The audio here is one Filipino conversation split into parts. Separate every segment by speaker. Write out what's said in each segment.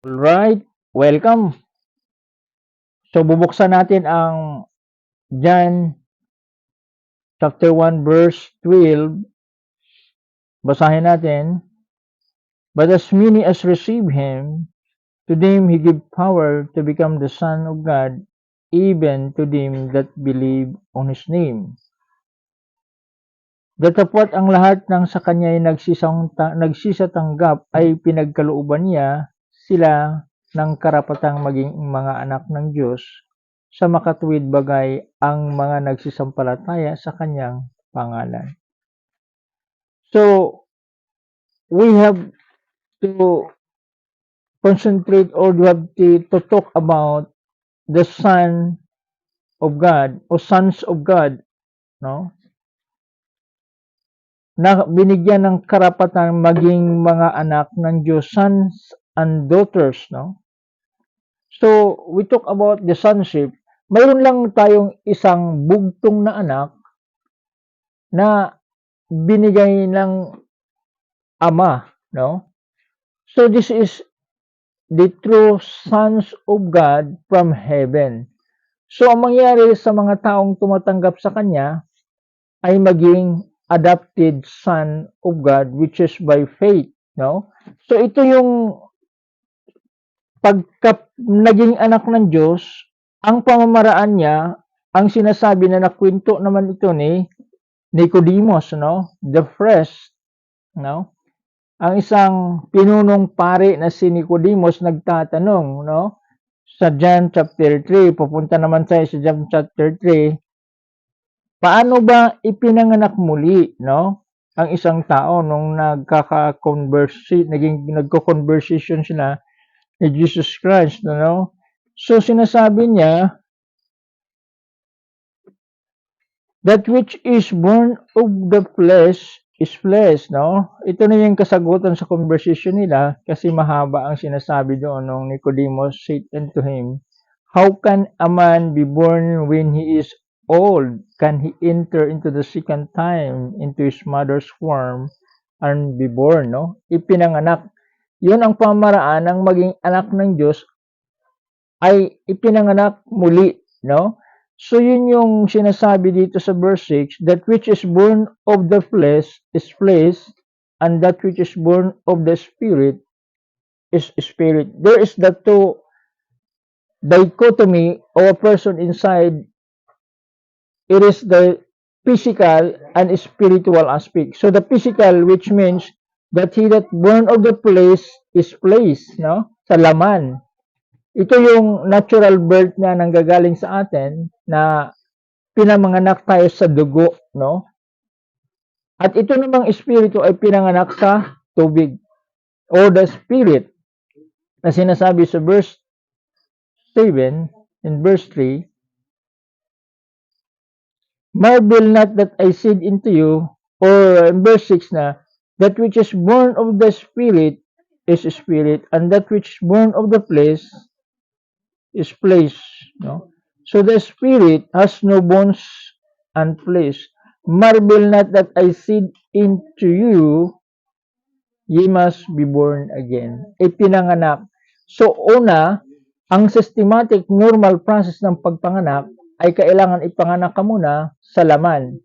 Speaker 1: Alright, welcome. So bubuksan natin ang John chapter 1 verse 12. Basahin natin. But as many as receive him, to them he gave power to become the Son of God, even to them that believe on his name. Datapwat ang lahat ng sa kanya ay nagsisatanggap ay pinagkalooban niya sila ng karapatang maging mga anak ng Diyos sa makatuwid bagay ang mga nagsisampalataya sa kanyang pangalan. So, we have to concentrate or we have to talk about the Son of God o sons of God, no? Na binigyan ng karapatan maging mga anak ng Diyos, sons and daughters, no? So, we talk about the sonship. Mayroon lang tayong isang bugtong na anak na binigay ng ama, no? So, this is the true sons of God from heaven. So, ang mangyari sa mga taong tumatanggap sa Kanya ay maging adopted son of God, which is by faith, no? So, ito yung pagka naging anak ng Diyos, ang pamamaraan niya, ang sinasabi na nakwento naman ito ni Nicodemus, no? The first, no? Ang isang pinunong pari na si Nicodemus nagtatanong, no? Sa John chapter 3, pupunta naman tayo sa John chapter 3, paano ba ipinanganak muli, no? Ang isang tao nung nagko-conversation sila ni Jesus Christ, no? So sinasabi niya, that which is born of the flesh is flesh, no? Ito na yung kasagutan sa conversation nila kasi mahaba ang sinasabi doon nung Nicodemus said unto him, how can a man be born when he is old? Can he enter into the second time into his mother's womb and be born, no? Ipinanganak. Yun ang pamaraan ng maging anak ng Diyos ay ipinanganak muli, no? So yun yung sinasabi dito sa verse 6, that which is born of the flesh is flesh, and that which is born of the spirit is spirit. There is the two dichotomy of a person inside. It is the physical and spiritual aspect. So the physical, which means that he that born of the flesh is flesh, no? Sa laman. Ito yung natural birth na nanggagaling sa atin na pinamanganak tayo sa dugo, no? At ito namang espiritu ay pinanganak sa tubig or the spirit na sinasabi sa verse 7 and verse 3, marvel not that I said unto you, or in verse 6 na, that which is born of the spirit is spirit, and that which is born of the flesh is flesh, no? So the spirit has no bones and flesh. Marvel not that I said into you, ye must be born again. Ipinanganak. So una, ang systematic normal process ng pagpanganak ay kailangan ipanganak ka muna sa laman.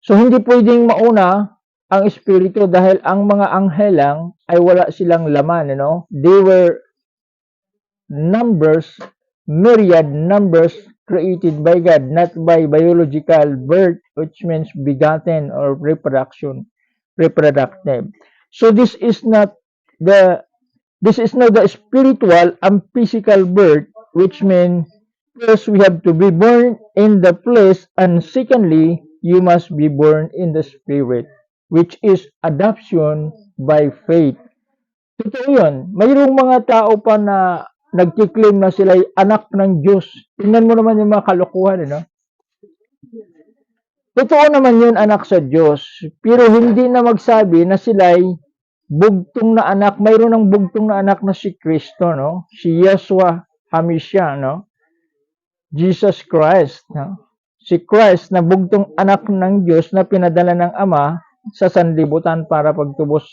Speaker 1: So hindi pwedeng mauna ang espiritu dahil ang mga anghel lang ay wala silang laman, no? They were numbers, myriad numbers created by God, not by biological birth, which means begotten or reproductive. So this is not the spiritual and physical birth, which means first we have to be born in the flesh, and secondly, you must be born in the spirit, which is adoption by faith. Totoo yun. Mayroong mga tao pa na nagkiklaim na sila'y anak ng Diyos. Tingnan mo naman yung mga kalokohan, no? Totoo naman yun, anak sa Diyos. Pero hindi na magsabi na sila'y bugtong na anak. Mayroon ng bugtong na anak na si Kristo, no? Si Yeshua HaMashiach, no? Jesus Christ, no? Si Christ na bugtong anak ng Diyos na pinadala ng Ama sa sanlibutan para pagtubos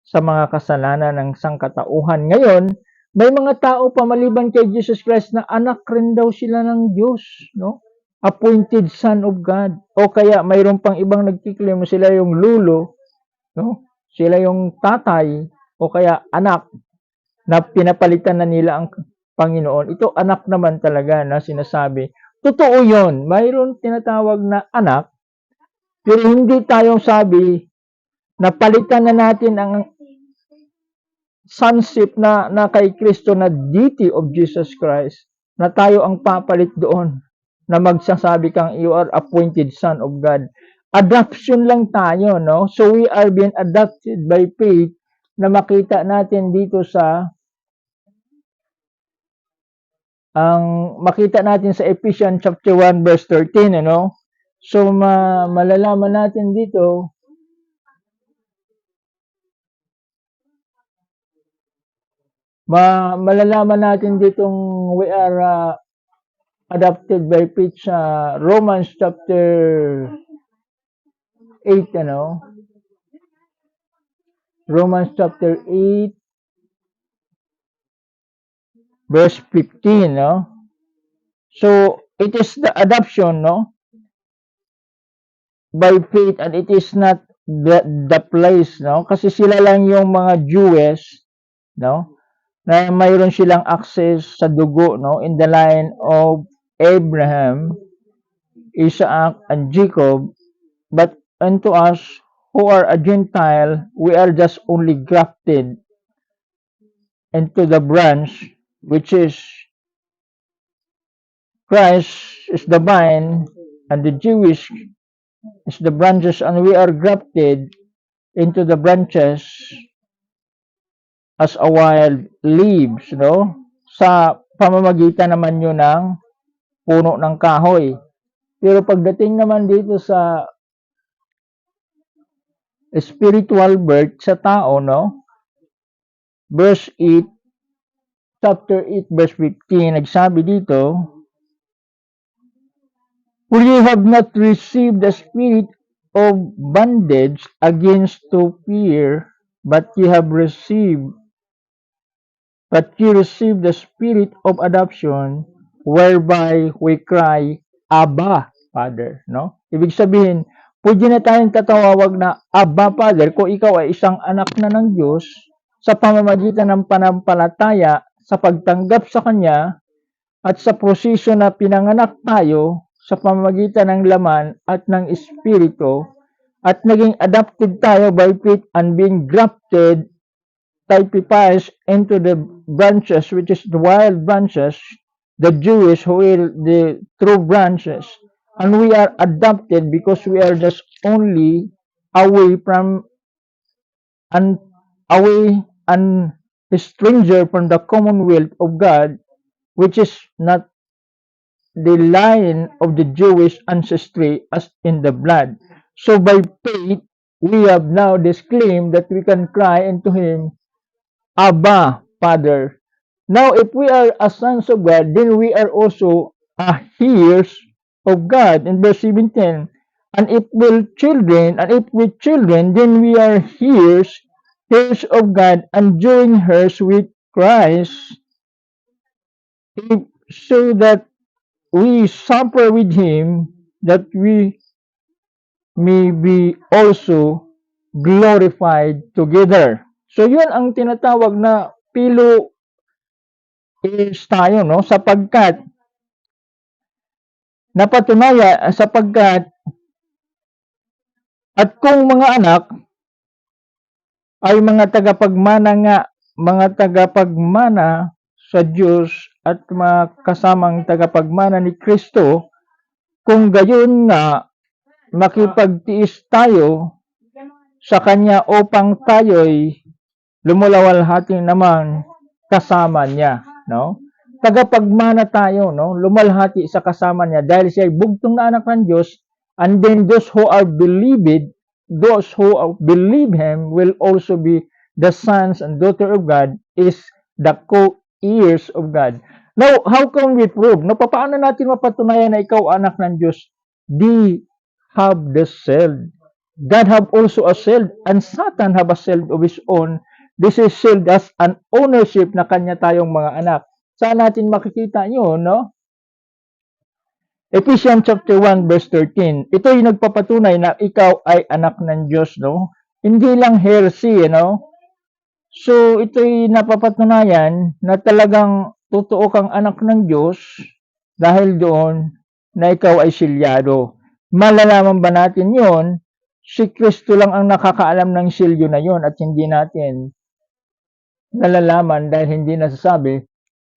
Speaker 1: sa mga kasalanan ng sangkatauhan. Ngayon, May mga tao pa maliban kay Jesus Christ na anak rin daw sila ng Diyos, no? Appointed son of God. O kaya mayroon pang ibang nagkiklaim sila yung lulo, no? Sila yung tatay o kaya anak na pinapalitan na nila ang Panginoon. Ito anak naman talaga na sinasabi. Totoo yun. Mayroon tinatawag na anak, pero hindi tayong sabi na palitan na natin ang sonship na kay Kristo na deity of Jesus Christ, na tayo ang papalit doon, na magsasabi kang you are appointed son of God. Adoption lang tayo, no? So we are being adopted by faith, na makita natin dito sa makita natin sa Ephesians chapter 1 verse 13, ano? So malalaman natin dito malalaman natin ditong we are adopted by faith sa Romans chapter 8, ano? Romans chapter 8 verse 15, no? So it is the adoption, no? By faith, and it is not the place, no? Kasi sila lang yung mga Jews, no? Na mayroon silang access sa dugo, no? In the line of Abraham, Isaac, and Jacob. But unto us who are a Gentile, we are just only grafted into the branch, which is Christ is the vine, and the Jewish is the branches, and we are grafted into the branches as a wild leaves, no? Sa pamamagitan naman yun ng puno ng kahoy. Pero pagdating naman dito sa spiritual birth sa tao, no? Verse 8, chapter 8, verse 15, nagsabi dito, for you have not received the spirit of bondage against to fear, but you received the spirit of adoption, whereby we cry, Abba, Father. No? Ibig sabihin, pwede na tayong tatawag na Abba, Father, kung ikaw ay isang anak na ng Diyos, sa pamamagitan ng panampalataya, sa pagtanggap sa Kanya, at sa proseso na pinanganak tayo, sa pamamagitan ng laman at ng Espiritu, at naging adopted tayo by faith and being grafted, typifies into the branches, which is the wild branches, the Jewish who are the true branches, and we are adopted because we are just only away from and away and a stranger from the commonwealth of God, which is not the line of the Jewish ancestry as in the blood. So by faith, we have now this claim that we can cry unto Him, Abba, Father. Now, if we are a sons of God, then we are also heirs of God. In verse 17, and if we children, then we are heirs of God, and joint heirs with Christ, so that we suffer with Him, that we may be also glorified together. So yun ang tinatawag na pilo is tayo, no? Sapagkat at kung mga anak ay mga tagapagmana sa Diyos at mga kasamang tagapagmana ni Kristo, kung gayon nga makipagtiis tayo sa Kanya upang tayo'y lumalawalhati naman kasama niya, no? Tagapagmana tayo, no? Lumalhati sa kasama niya dahil siya ay bugtong na anak ng Diyos, and then those who believe Him will also be the sons and daughter of God, is the co-heirs of God. Now, how can we prove? No, paano natin mapatunayan na ikaw anak ng Diyos? They have the seed. God have also a seed, and Satan have a seed of his own, This is sealed as an ownership na kanya tayong mga anak. Saan natin makikita yun, no? Ephesians chapter 1 verse 13. Ito yung nagpapatunay na ikaw ay anak ng Diyos, no? Hindi lang heresy, no? So, ito'y napapatunayan na talagang totoo kang anak ng Diyos dahil doon na ikaw ay silyado. Malalaman ba natin yon? Si Kristo lang ang nakakaalam ng silyo na yon at hindi natin nalalaman dahil hindi nasasabi.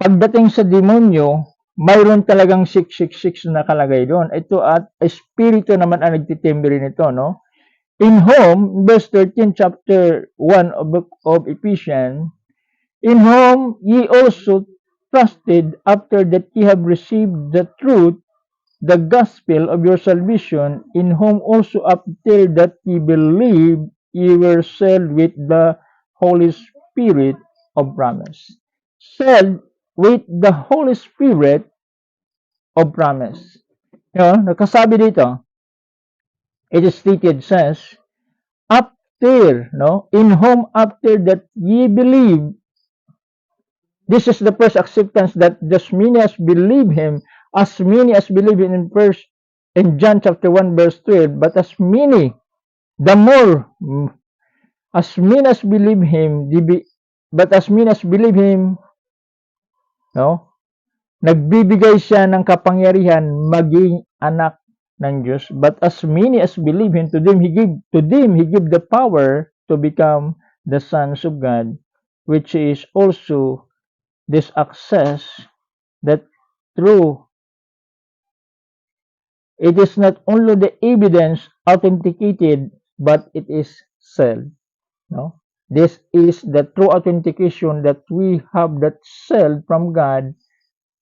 Speaker 1: Pagdating sa demonyo, mayroon talagang 666 na nakalagay doon. Ito at espiritu naman ang nagtitimbre nito, no? In whom, verse 13, chapter 1 of book of Ephesians, in whom ye also trusted after that ye have received the truth, the gospel of your salvation, in whom also after that ye believe, ye were sealed with the Holy Spirit of promise. Sealed with the Holy Spirit of promise. Nakasabi dito, it is stated, says, after, no, in whom after that ye believe. This is the first acceptance that as many as believe him, as many as believe in first in John chapter 1 verse 12, but as many, the more, as many as believe him, but as many as believe him, no, nagbibigay siya ng kapangyarihan maging anak ng Diyos. But as many as believe him, to them he give the power to become the sons of God, which is also this access that through it is not only the evidence authenticated, but it is sealed. No? This is the true authentication that we have that sealed from God,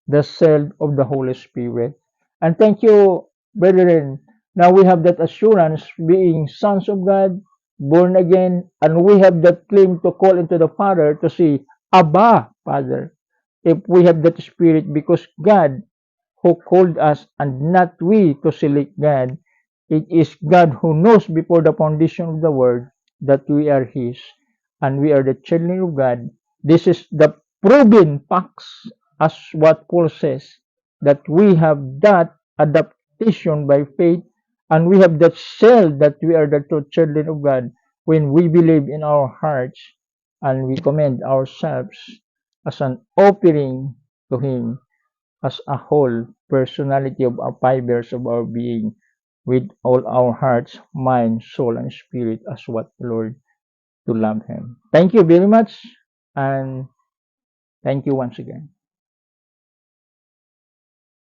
Speaker 1: the seal of the Holy Spirit. And thank you, brethren. Now we have that assurance being sons of God, born again, and we have that claim to call into the Father to say, Abba, Father. If we have that spirit, because God who called us and not we to select God, it is God who knows before the foundation of the world that we are His and we are the children of God. This is the proven facts, as what Paul says, that we have that adaptation by faith and we have that shell that we are the true children of God when we believe in our hearts and we commend ourselves as an offering to Him as a whole personality of our fibers of our being with all our hearts, mind, soul, and spirit as what the Lord to love Him. Thank you very much and thank you once again.